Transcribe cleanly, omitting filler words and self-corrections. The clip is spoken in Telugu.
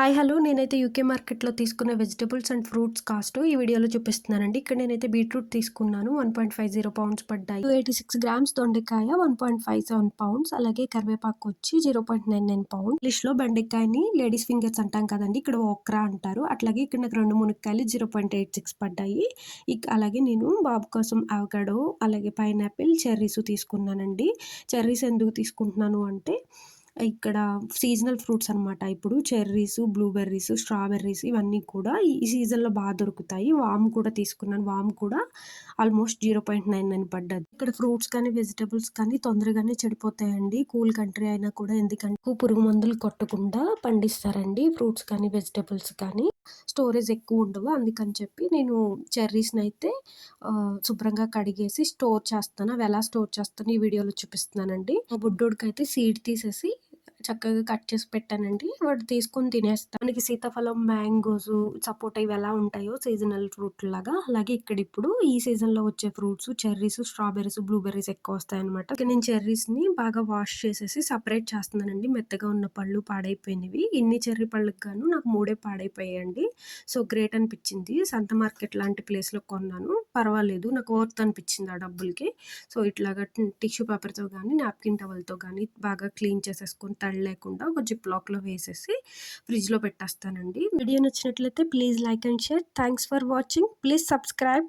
హాయ్ హలో నేనైతే యూకే మార్కెట్‌లో తీసుకున్న వెజిటబుల్స్ అండ్ ఫ్రూట్స్ కాస్ట్ ఈ వీడియోలో చూపిస్తున్నానండి. ఇక్కడ నేనైతే బీట్రూట్ తీసుకున్నాను. 1.50 పౌండ్స్ పడ్డాయి. 286 గ్రామ్స్ దొండకాయ 1.57 పౌండ్స్. అలాగే కరివేపాకు వచ్చి 0.99 పౌండ్. ఇంగ్లీష్‌లో బెండకాయని లేడీస్ ఫింగర్స్ అంటాం కదండీ! ఇక్కడ ఓక్రా అంటారు. అట్లాగే ఇక్కడ నాకు 2 మునక్కాయలు 0.86 పడ్డాయి. అలాగే నేను బాబు కోసం అవకాడో, అలాగే పైనాపిల్, చెర్రీస్ తీసుకున్నానండి. చెర్రీస్ ఎందుకు తీసుకుంటున్నాను అంటే ఇక్కడ సీజనల్ ఫ్రూట్స్ అనమాట. ఇప్పుడు చెర్రీస్, బ్లూబెర్రీస్, స్ట్రాబెర్రీస్ ఇవన్నీ కూడా ఈ సీజన్‌లో దొరుకుతాయి. వాము కూడా తీసుకున్నాను. వాము కూడా ఆల్మోస్ట్ 0.99 పడ్డది. ఇక్కడ ఫ్రూట్స్ కానీ, వెజిటబుల్స్ కానీ తొందరగానే చెడిపోతాయండి. కూల్ కంట్రీ అయినా కూడా ఎందుకంటే ఎక్కువ పురుగు మందులు కొట్టకుండా పండిస్తారండి. ఫ్రూట్స్ కానీ, వెజిటబుల్స్ కానీ స్టోరేజ్ ఎక్కువ ఉండవు. అందుకని చెప్పి నేను చెర్రీస్‌నైతే శుభ్రంగా కడిగేసి స్టోర్ చేస్తాను. అవి ఎలా స్టోర్ చేస్తానో ఈ వీడియోలో చూపిస్తున్నానండి. మా బుడ్డోడికైతే సీడ్ తీసేసి చక్కగా కట్ చేసి పెట్టానండి. వాడు తీసుకొని తినేస్తాడు. మనకి సీతాఫలం, మ్యాంగోస్, సపోటా ఇవి ఎలా ఉంటాయో సీజనల్ ఫ్రూట్ లాగా, అలాగే ఇక్కడ ఇప్పుడు ఈ సీజన్‌లో వచ్చే ఫ్రూట్స్ చెర్రీస్, స్ట్రాబెర్రీస్, బ్లూబెర్రీస్ ఎక్కువ వస్తాయన్నమాట. ఇక నేను చెర్రీస్‌ని బాగా వాష్ చేసేసి సెపరేట్ చేస్తున్నానండి. మెత్తగా ఉన్న పళ్ళు పాడైపోయినవి. ఇన్ని చెర్రీ పళ్ళకి గాను నాకు 3 పాడైపోయాయండి. సో, గ్రేట్ అనిపించింది. సంత మార్కెట్ లాంటి ప్లేస్‌లో కొన్నాను. పర్వాలేదు. నాకు వర్త్ అనిపించింది ఆ డబ్బులకి. సో, ఇట్లాగా టిష్యూ పేపర్‌తో గానీ, నాప్కిన్ టవల్‌తో గానీ బాగా క్లీన్ చేసేసుకొని తడి లేకుండా ఒక జిప్ లాక్‌లో వేసేసి ఫ్రిడ్జ్‌లో పెట్టేస్తానండి. వీడియో నచ్చినట్లయితే please like and share. Thanks for watching. Please subscribe.